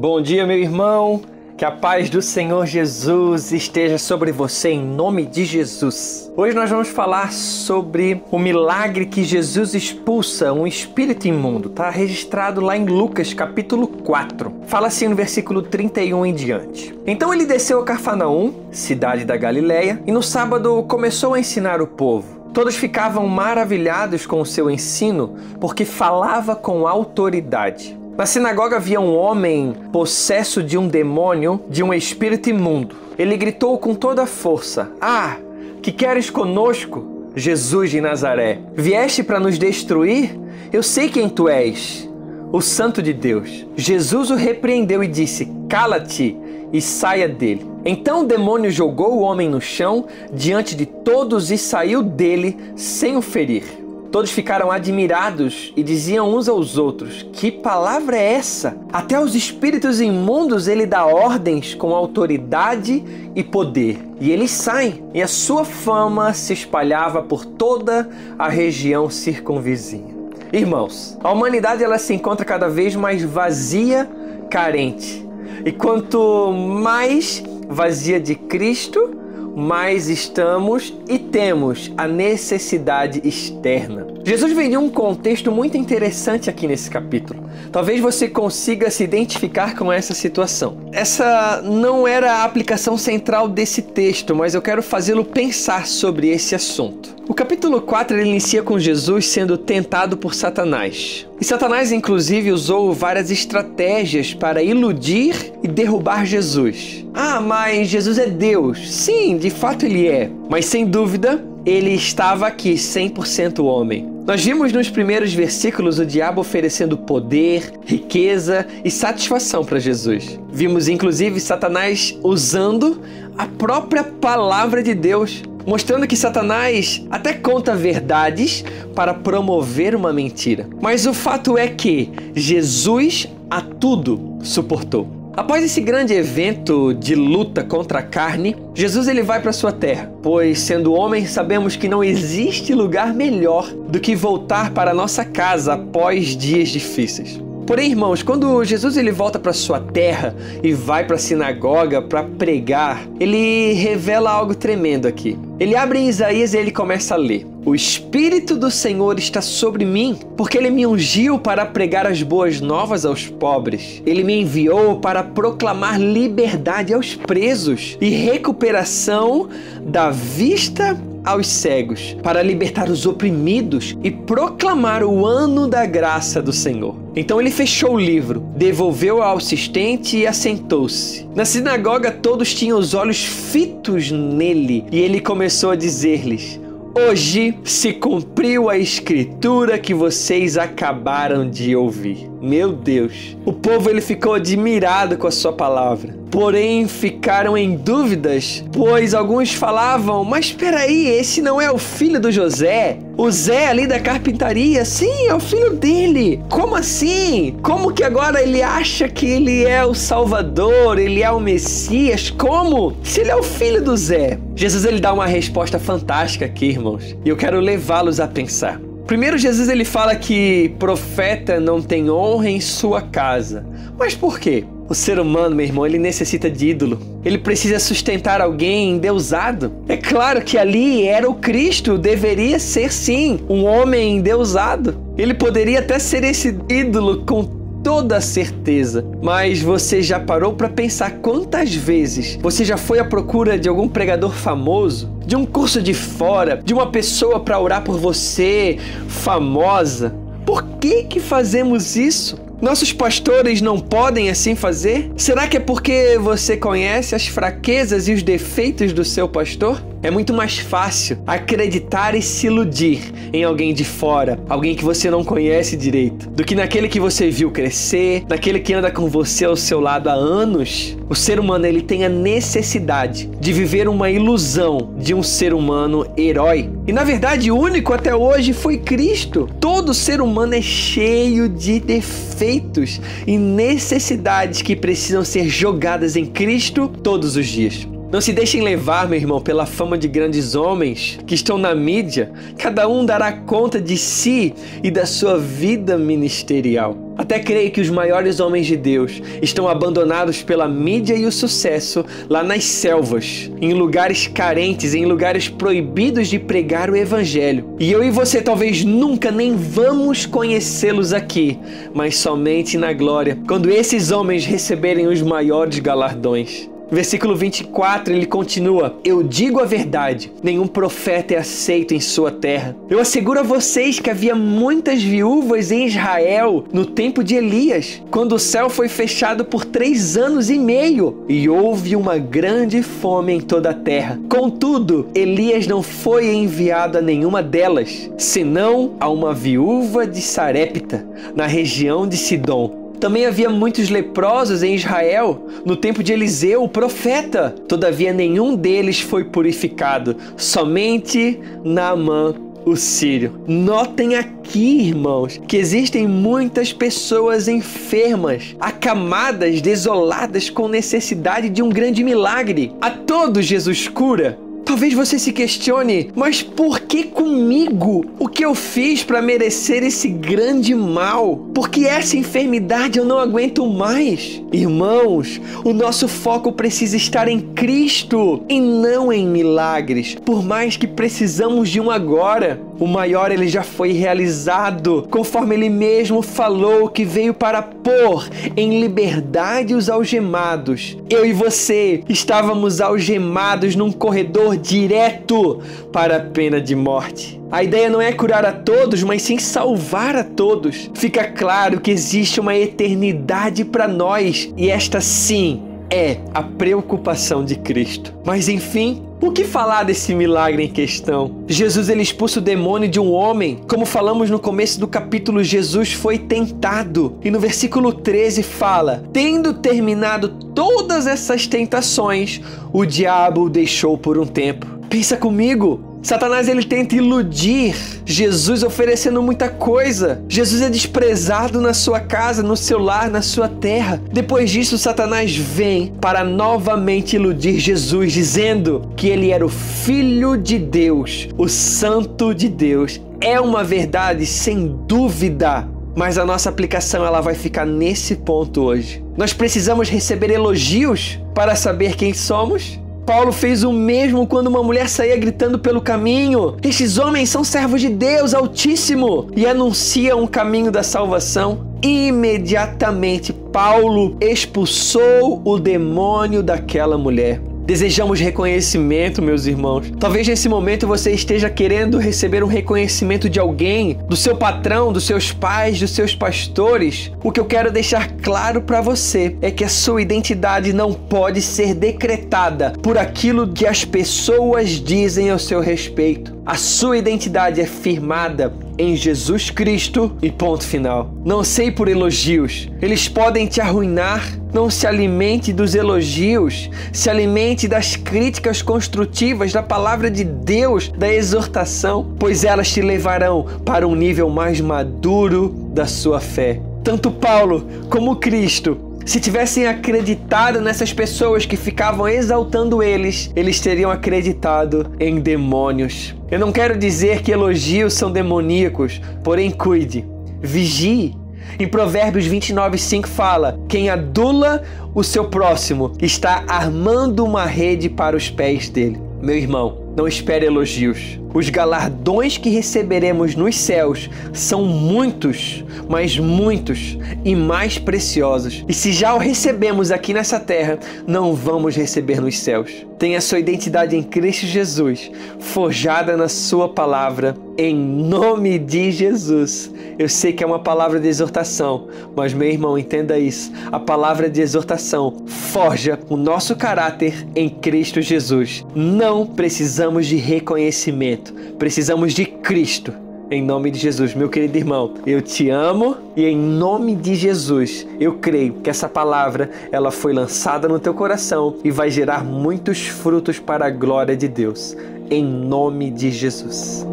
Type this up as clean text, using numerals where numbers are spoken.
Bom dia, meu irmão. Que a paz do Senhor Jesus esteja sobre você em nome de Jesus. Hoje nós vamos falar sobre o milagre que Jesus expulsa um espírito imundo. Está registrado lá em Lucas capítulo 4. Fala assim no versículo 31 em diante. Então ele desceu a Cafarnaum, cidade da Galileia, e no sábado começou a ensinar o povo. Todos ficavam maravilhados com o seu ensino, porque falava com autoridade. Na sinagoga havia um homem possesso de um demônio, de um espírito imundo. Ele gritou com toda a força: "Ah, que queres conosco, Jesus de Nazaré? Vieste para nos destruir? Eu sei quem tu és, o Santo de Deus." Jesus o repreendeu e disse: "Cala-te e saia dele." Então o demônio jogou o homem no chão diante de todos e saiu dele sem o ferir. Todos ficaram admirados e diziam uns aos outros: "Que palavra é essa? Até aos espíritos imundos ele dá ordens com autoridade e poder. E eles saem." E a sua fama se espalhava por toda a região circunvizinha. Irmãos, a humanidade ela se encontra cada vez mais vazia, carente. E quanto mais vazia de Cristo, mais estamos e temos a necessidade externa. Jesus vem de um contexto muito interessante aqui nesse capítulo. Talvez você consiga se identificar com essa situação. Essa não era a aplicação central desse texto, mas eu quero fazê-lo pensar sobre esse assunto. O capítulo 4 ele inicia com Jesus sendo tentado por Satanás. E Satanás, inclusive, usou várias estratégias para iludir e derrubar Jesus. Ah, mas Jesus é Deus. Sim, de fato ele é. Mas sem dúvida, ele estava aqui 100% homem. Nós vimos nos primeiros versículos o diabo oferecendo poder, riqueza e satisfação para Jesus. Vimos inclusive Satanás usando a própria palavra de Deus, mostrando que Satanás até conta verdades para promover uma mentira. Mas o fato é que Jesus a tudo suportou. Após esse grande evento de luta contra a carne, Jesus ele vai para sua terra, pois sendo homem sabemos que não existe lugar melhor do que voltar para a nossa casa após dias difíceis. Porém, irmãos, quando Jesus ele volta para sua terra e vai para a sinagoga para pregar, ele revela algo tremendo aqui. Ele abre em Isaías e ele começa a ler: "O Espírito do Senhor está sobre mim, porque Ele me ungiu para pregar as boas novas aos pobres. Ele me enviou para proclamar liberdade aos presos e recuperação da vista aos cegos, para libertar os oprimidos e proclamar o ano da graça do Senhor." Então ele fechou o livro, devolveu ao assistente e assentou-se. Na sinagoga todos tinham os olhos fitos nele e ele começou a dizer-lhes: "Hoje se cumpriu a escritura que vocês acabaram de ouvir." Meu Deus! O povo ele ficou admirado com a sua palavra. Porém, ficaram em dúvidas, pois alguns falavam: "Mas espera aí, esse não é o filho do José? O Zé ali da carpintaria? Sim, é o filho dele. Como assim? Como que agora ele acha que ele é o Salvador, ele é o Messias? Como? Se ele é o filho do Zé?" Jesus ele dá uma resposta fantástica aqui, irmãos, e eu quero levá-los a pensar. Primeiro, Jesus ele fala que profeta não tem honra em sua casa. Mas por quê? O ser humano, meu irmão, ele necessita de ídolo. Ele precisa sustentar alguém endeusado. É claro que ali era o Cristo, deveria ser sim um homem endeusado. Ele poderia até ser esse ídolo com toda certeza. Mas você já parou para pensar quantas vezes você já foi à procura de algum pregador famoso, de um curso de fora, de uma pessoa para orar por você, famosa? Por que fazemos isso? Nossos pastores não podem assim fazer? Será que é porque você conhece as fraquezas e os defeitos do seu pastor? É muito mais fácil acreditar e se iludir em alguém de fora, alguém que você não conhece direito, do que naquele que você viu crescer, naquele que anda com você ao seu lado há anos. O ser humano ele tem a necessidade de viver uma ilusão de um ser humano herói. E na verdade o único até hoje foi Cristo. Todo ser humano é cheio de defeitos e necessidades que precisam ser jogadas em Cristo todos os dias. Não se deixem levar, meu irmão, pela fama de grandes homens que estão na mídia. Cada um dará conta de si e da sua vida ministerial. Até creio que os maiores homens de Deus estão abandonados pela mídia e o sucesso lá nas selvas, em lugares carentes, em lugares proibidos de pregar o evangelho. E eu e você talvez nunca nem vamos conhecê-los aqui, mas somente na glória, quando esses homens receberem os maiores galardões. Versículo 24, ele continua: eu digo a verdade, nenhum profeta é aceito em sua terra. Eu asseguro a vocês que havia muitas viúvas em Israel no tempo de Elias, quando o céu foi fechado por 3 anos e meio, e houve uma grande fome em toda a terra. Contudo, Elias não foi enviado a nenhuma delas, senão a uma viúva de Sarepta, na região de Sidom. Também havia muitos leprosos em Israel, no tempo de Eliseu, o profeta. Todavia nenhum deles foi purificado, somente Naamã, o sírio. Notem aqui, irmãos, que existem muitas pessoas enfermas, acamadas, desoladas, com necessidade de um grande milagre. A todos Jesus cura. Talvez você se questione, mas por que comigo? O que eu fiz para merecer esse grande mal? Por que essa enfermidade eu não aguento mais? Irmãos, o nosso foco precisa estar em Cristo e não em milagres. Por mais que precisamos de um agora, o maior ele já foi realizado, conforme ele mesmo falou que veio para pôr em liberdade os algemados. Eu e você estávamos algemados num corredor direto para a pena de morte. A ideia não é curar a todos, mas sim salvar a todos. Fica claro que existe uma eternidade para nós, e esta sim é a preocupação de Cristo. Mas enfim, o que falar desse milagre em questão? Jesus ele expulsa o demônio de um homem. Como falamos no começo do capítulo, Jesus foi tentado. E no versículo 13 fala: tendo terminado todas essas tentações, o diabo o deixou por um tempo. Pensa comigo. Satanás ele tenta iludir Jesus oferecendo muita coisa. Jesus é desprezado na sua casa, no seu lar, na sua terra. Depois disso, Satanás vem para novamente iludir Jesus, dizendo que ele era o Filho de Deus, o Santo de Deus. É uma verdade sem dúvida, mas a nossa aplicação ela vai ficar nesse ponto hoje. Nós precisamos receber elogios para saber quem somos. Paulo fez o mesmo quando uma mulher saía gritando pelo caminho: estes homens são servos de Deus Altíssimo, e anunciam o caminho da salvação. Imediatamente Paulo expulsou o demônio daquela mulher. Desejamos reconhecimento, meus irmãos. Talvez nesse momento você esteja querendo receber um reconhecimento de alguém, do seu patrão, dos seus pais, dos seus pastores. O que eu quero deixar claro para você é que a sua identidade não pode ser decretada por aquilo que as pessoas dizem ao seu respeito. A sua identidade é firmada em Jesus Cristo e ponto final. Não sei por elogios. Eles podem te arruinar. Não se alimente dos elogios. Se alimente das críticas construtivas, da palavra de Deus, da exortação, pois elas te levarão para um nível mais maduro da sua fé. Tanto Paulo como Cristo, se tivessem acreditado nessas pessoas que ficavam exaltando eles teriam acreditado em demônios. Eu não quero dizer que elogios são demoníacos, porém cuide, vigie. Em Provérbios 29:5 fala: quem adula o seu próximo está armando uma rede para os pés dele. Meu irmão, não espere elogios. Os galardões que receberemos nos céus são muitos, mas muitos e mais preciosos. E se já o recebemos aqui nessa terra, não vamos receber nos céus. Tenha sua identidade em Cristo Jesus, forjada na sua palavra, em nome de Jesus. Eu sei que é uma palavra de exortação, mas meu irmão, entenda isso. A palavra de exortação forja o nosso caráter em Cristo Jesus. Não precisamos de reconhecimento. Precisamos de Cristo, em nome de Jesus. Meu querido irmão, eu te amo e em nome de Jesus, eu creio que essa palavra, ela foi lançada no teu coração e vai gerar muitos frutos para a glória de Deus, em nome de Jesus.